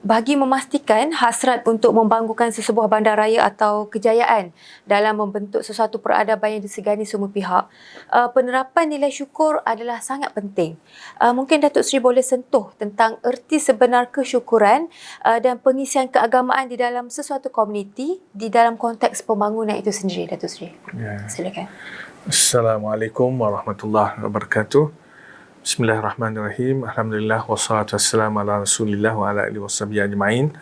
bagi memastikan hasrat untuk membangunkan sesebuah bandaraya atau kejayaan dalam membentuk sesuatu peradaban yang disegani semua pihak, penerapan nilai syukur adalah sangat penting. Mungkin Datuk Seri boleh sentuh tentang erti sebenar kesyukuran dan pengisian keagamaan di dalam sesuatu komuniti di dalam konteks pembangunan itu sendiri, Datuk Seri. Ya. Silakan. Assalamualaikum warahmatullahi wabarakatuh. Bismillahirrahmanirrahim. Alhamdulillah wassalatu wassalamu ala Rasulillah wa ala alihi washabihi ajma'in.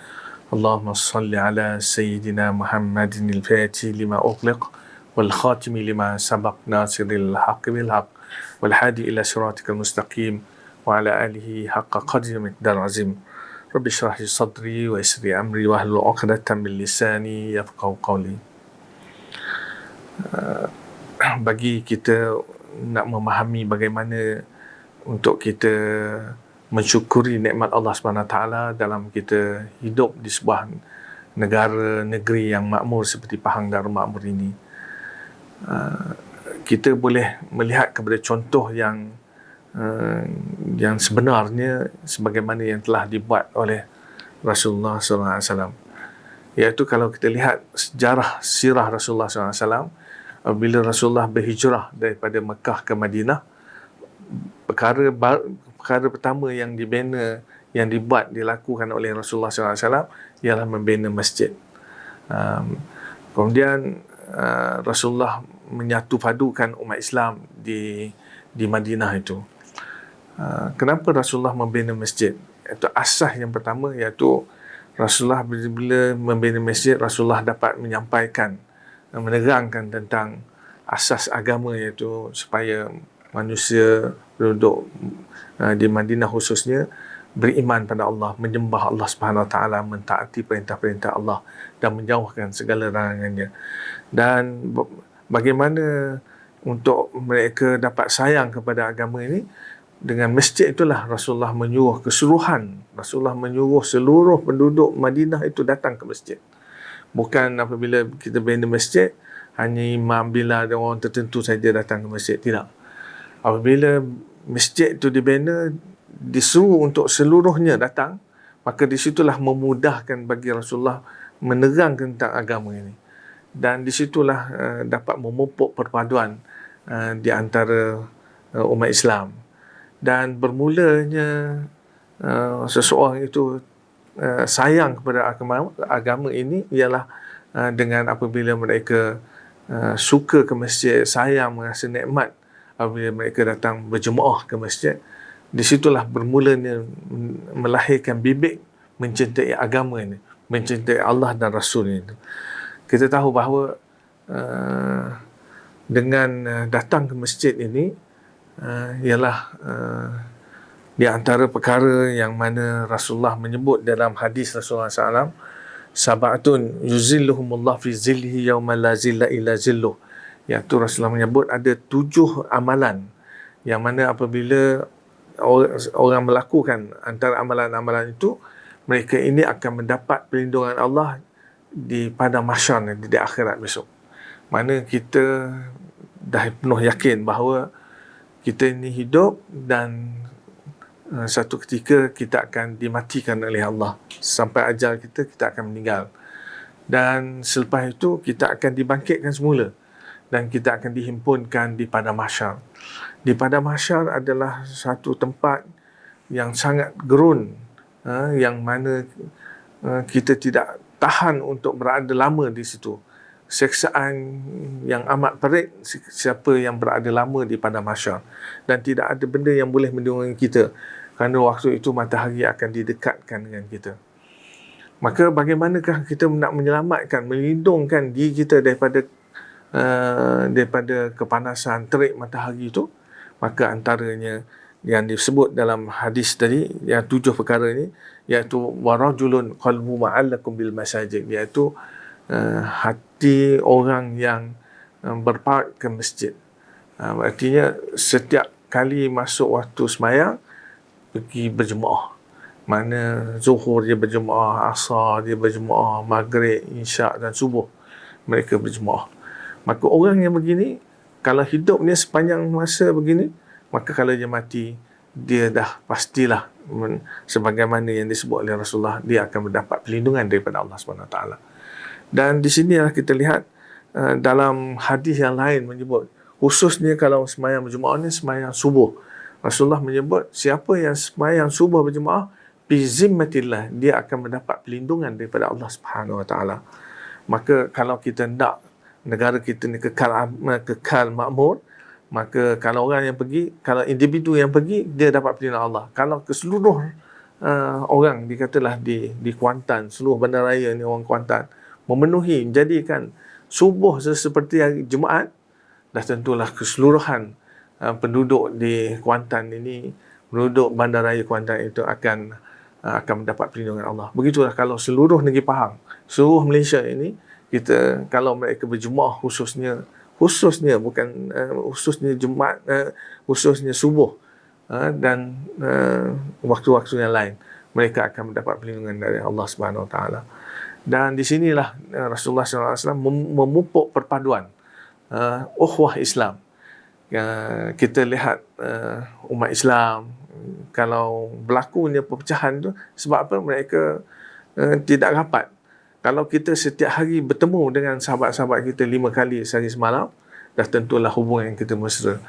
Allahumma salli ala sayyidina Muhammadin al-Fatih lima ughliq wal khatimi lima sabaq nasiril haqqi bil haqq wal hadi ila siratikal mustaqim wa ala alihi haqqa qadri miqdar azim. Rabbi shrah li sadri wa yassir li amri wa hlul 'uqdatam min lisani yafqahu qawli. Bagi kita nak memahami bagaimana untuk kita mensyukuri nikmat Allah SWT dalam kita hidup di sebuah negara, negeri yang makmur seperti Pahang Darul Makmur ini, kita boleh melihat kepada contoh yang sebenarnya sebagaimana yang telah dibuat oleh Rasulullah SAW. Iaitu kalau kita lihat sejarah sirah Rasulullah SAW, apabila Rasulullah berhijrah daripada Mekah ke Madinah, perkara pertama yang dibina, yang dilakukan oleh Rasulullah SAW ialah membina masjid. Kemudian Rasulullah menyatu padukan umat Islam di Madinah itu. Kenapa Rasulullah membina masjid? Itu asas yang pertama, iaitu Rasulullah bila membina masjid, Rasulullah dapat menyampaikan, menerangkan tentang asas agama, iaitu supaya manusia penduduk di Madinah khususnya beriman pada Allah, menyembah Allah Subhanahu Wa Taala, mentaati perintah-perintah Allah dan menjauhkan segala larangannya. Dan bagaimana untuk mereka dapat sayang kepada agama ini, dengan masjid itulah Rasulullah menyuruh keseluruhan, Rasulullah menyuruh seluruh penduduk Madinah itu datang ke masjid. Bukan apabila kita bina masjid hanya imam, bila ada orang tertentu saja datang ke masjid, tidak. Apabila masjid itu dibina, disuruh untuk seluruhnya datang, maka di situlah memudahkan bagi Rasulullah menerangkan tentang agama ini. Dan di situlah dapat memupuk perpaduan di antara umat Islam. Dan bermulanya seseorang itu sayang kepada agama ini ialah dengan apabila mereka suka ke masjid, sayang, merasa nikmat apabila mereka datang berjemaah ke masjid. Di situlah bermulanya melahirkan bibit mencintai agama ini, mencintai Allah dan Rasul ini. Kita tahu bahawa dengan datang ke masjid ini ialah di antara perkara yang mana Rasulullah menyebut dalam hadis Rasulullah SAW, sab'atun yuzilluhumullah fi zillihi yawma la zilla illa zilluh. Iaitu Rasulullah menyebut ada 7 amalan yang mana apabila orang melakukan antara amalan-amalan itu, mereka ini akan mendapat perlindungan Allah di pada mahsyar, di akhirat besok. Mana kita dah penuh yakin bahawa kita ini hidup dan satu ketika kita akan dimatikan oleh Allah. Sampai ajal kita akan meninggal. Dan selepas itu kita akan dibangkitkan semula dan kita akan dihimpunkan di padang mahsyar. Di padang mahsyar adalah satu tempat yang sangat gerun, yang mana kita tidak tahan untuk berada lama di situ. Seksaan yang amat perit siapa yang berada lama di padang mahsyar, dan tidak ada benda yang boleh melindungi kita kerana waktu itu matahari akan didekatkan dengan kita. Maka bagaimanakah kita nak menyelamatkan, melindungkan diri kita daripada kepanasan terik matahari itu? Maka antaranya yang disebut dalam hadis tadi, yang 7 perkara ini, iaitu warajulun qalbu ma'allakum bil masajid, iaitu hati orang yang berpaut ke masjid. Artinya setiap kali masuk waktu sembahyang pergi berjemaah. Mana zuhur dia berjemaah, asar dia berjemaah, maghrib, isyak dan subuh mereka berjemaah. Maka orang yang begini, kalau hidupnya sepanjang masa begini, maka kalau dia mati, dia dah pastilah sebagaimana yang disebut oleh Rasulullah, dia akan mendapat perlindungan daripada Allah SWT. Dan di sinilah kita lihat dalam hadis yang lain menyebut, khususnya kalau sembahyang berjemaah ni sembahyang subuh, Rasulullah menyebut siapa yang sembahyang subuh berjemaah bi zimmatillah, dia akan mendapat perlindungan daripada Allah Subhanahu Wa Taala. Maka kalau kita nak negara kita ni kekal makmur, maka kalau orang yang pergi, kalau individu yang pergi, dia dapat perlindungan Allah. Kalau keseluruh orang dikatalah di Kuantan, seluruh bandaraya ni orang Kuantan memenuhi, menjadikan subuh seperti hari Jumaat, dah tentulah keseluruhan penduduk di Kuantan ini, penduduk bandaraya Kuantan itu akan mendapat perlindungan Allah. Begitulah kalau seluruh negeri Pahang, seluruh Malaysia ini, kita kalau mereka berjemaah khususnya bukan khususnya Jumaat, khususnya subuh dan waktu-waktu yang lain, mereka akan mendapat perlindungan dari Allah Subhanahu Wa Taala. Dan di sinilah Rasulullah SAW memupuk perpaduan ukhuwah Islam. Kita lihat umat Islam, kalau berlakunya perpecahan tu sebab apa? Mereka tidak rapat. Kalau kita setiap hari bertemu dengan sahabat-sahabat kita 5 kali sehari semalam, dah tentulah hubungan kita mesra.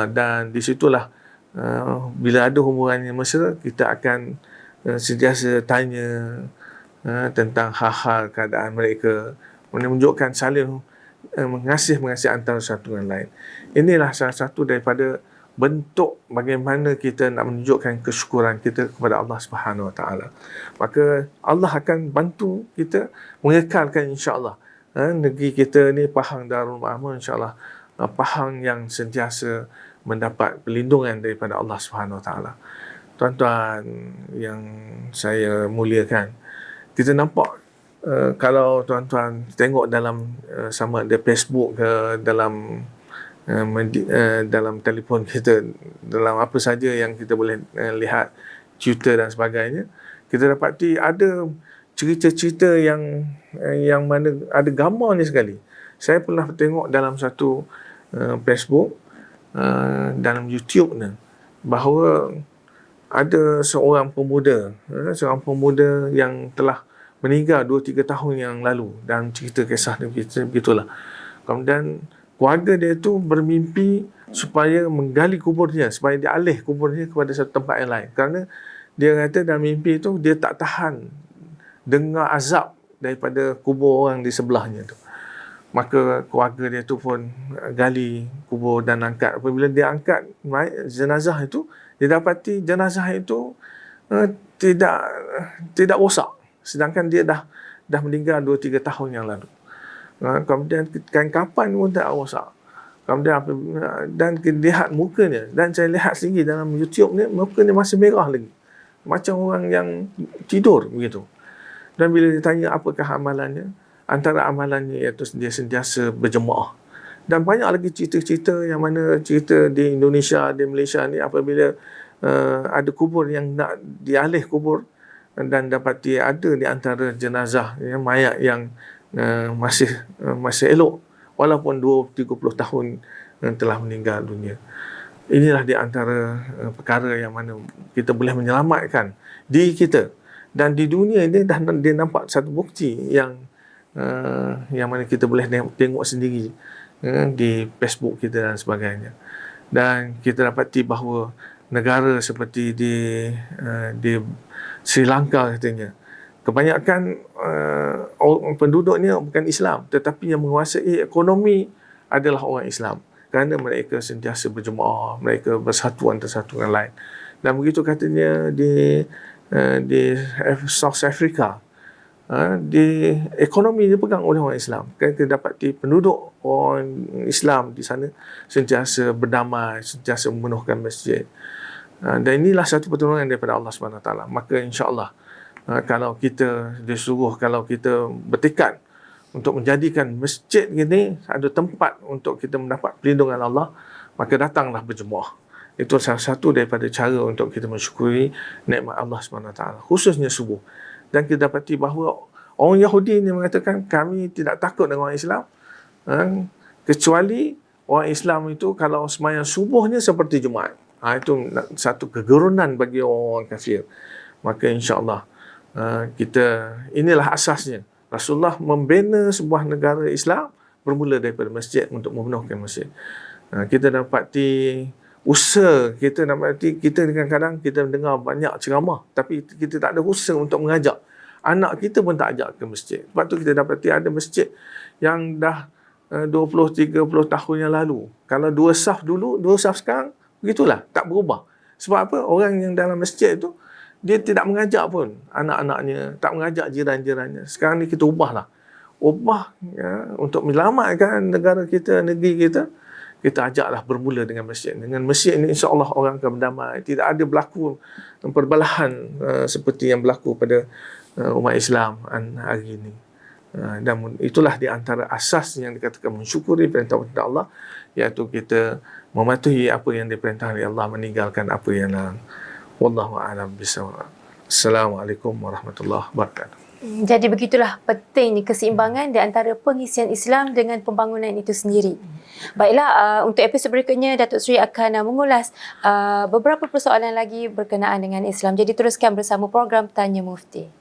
Dan di situlah bila ada hubungan yang mesra, kita akan sentiasa tanya tentang hal-hal keadaan mereka, menunjukkan saling mengasihi antara satu dengan lain. Inilah salah satu daripada bentuk bagaimana kita nak menunjukkan kesyukuran kita kepada Allah Subhanahu Wa Taala. Maka Allah akan bantu kita mengekalkan, insya-Allah, negeri kita ni, Pahang Darul Ma'mun, insya-Allah Pahang yang sentiasa mendapat perlindungan daripada Allah Subhanahu Wa Taala. Tuan-tuan yang saya muliakan, kita nampak kalau tuan-tuan tengok dalam sama ada Facebook ke, dalam telefon kita, dalam apa saja yang kita boleh lihat, Twitter dan sebagainya, kita dapati ada cerita-cerita yang mana ada gambarnya sekali. Saya pernah tengok dalam satu Facebook, dalam YouTube ni, bahawa ada seorang pemuda yang telah meninggal 2-3 tahun yang lalu, dan cerita kisah dia begitulah. Kemudian keluarga dia tu bermimpi supaya menggali kuburnya, supaya dialih kuburnya kepada satu tempat yang lain, kerana dia kata dalam mimpi itu dia tak tahan dengar azab daripada kubur orang di sebelahnya tu. Maka keluarga dia tu pun gali kubur dan angkat. Apabila dia angkat jenazah itu, dia dapati jenazah itu tidak rosak, sedangkan dia dah meninggal 2-3 tahun yang lalu. Kemudian kain-kapan pun tak rosak. Kemudian dan lihat mukanya, dan saya lihat sendiri dalam YouTube ni, mukanya masih merah lagi, macam orang yang tidur begitu. Dan bila ditanya apakah amalannya, antara amalannya iaitu dia sentiasa berjemaah. Dan banyak lagi cerita-cerita yang mana cerita di Indonesia, di Malaysia ni, apabila ada kubur yang nak dialih kubur, dan dapati ada di antara jenazah mayat yang masih elok, walaupun 20-30 tahun telah meninggal dunia. Inilah di antara perkara yang mana kita boleh menyelamatkan diri kita. Dan di dunia ini dia nampak satu bukti yang mana kita boleh tengok sendiri di Facebook kita dan sebagainya. Dan kita dapati bahawa negara seperti di Sri Lanka katanya, kebanyakan penduduknya bukan Islam, tetapi yang menguasai ekonomi adalah orang Islam, kerana mereka sentiasa berjemaah, mereka bersatu antara satu dengan lain. Dan begitu katanya di South Africa, di ekonomi dipegang oleh orang Islam. Kan kita dapati penduduk orang Islam di sana sentiasa berdamai, sentiasa memenuhkan masjid. Dan inilah satu pertolongan daripada Allah SWT. Maka insya-Allah, kalau kita disuruh, kalau kita bertekad untuk menjadikan masjid ini ada tempat untuk kita mendapat perlindungan Allah, maka datanglah berjemaah. Itu salah satu daripada cara untuk kita mensyukuri nikmat Allah SWT, khususnya subuh. Dan kita dapati bahawa orang Yahudi ini mengatakan, kami tidak takut dengan orang Islam, kecuali orang Islam itu kalau sembahyang subuhnya seperti Jumaat. Itu satu kegerunan bagi orang kafir. Maka insya-Allah kita, inilah asasnya. Rasulullah membina sebuah negara Islam bermula daripada masjid untuk memenuhkan masjid. Kita dapati usaha, kita dapati kita kadang-kadang kita mendengar banyak ceramah tapi kita tak ada usaha untuk mengajak. Anak kita pun tak ajak ke masjid. Sebab tu kita dapati ada masjid yang dah 20-30 tahun yang lalu. Kalau 2 saf dulu, 2 saf sekarang, begitulah, tak berubah. Sebab apa? Orang yang dalam masjid tu dia tidak mengajak pun anak-anaknya, tak mengajak jiran-jirannya. Sekarang ni kita ubahlah. Ubah untuk menyelamatkan negara kita, negeri kita. Kita ajaklah bermula dengan masjid. Dengan masjid ini insya-Allah orang akan berdamai. Tidak ada berlaku perbelahan seperti yang berlaku pada umat Islam hari ini. Dan itulah di antara asas yang dikatakan mensyukuri perintah-perintah Allah, iaitu kita mematuhi apa yang diperintahkan oleh Allah, meninggalkan apa yang larang. Wallahu a'lam bishawab. Assalamualaikum warahmatullahi wabarakatuh. Jadi begitulah pentingnya keseimbangan di antara pengisian Islam dengan pembangunan itu sendiri. Baiklah, untuk episod berikutnya Datuk Seri akan mengulas beberapa persoalan lagi berkenaan dengan Islam. Jadi teruskan bersama program Tanya Mufti.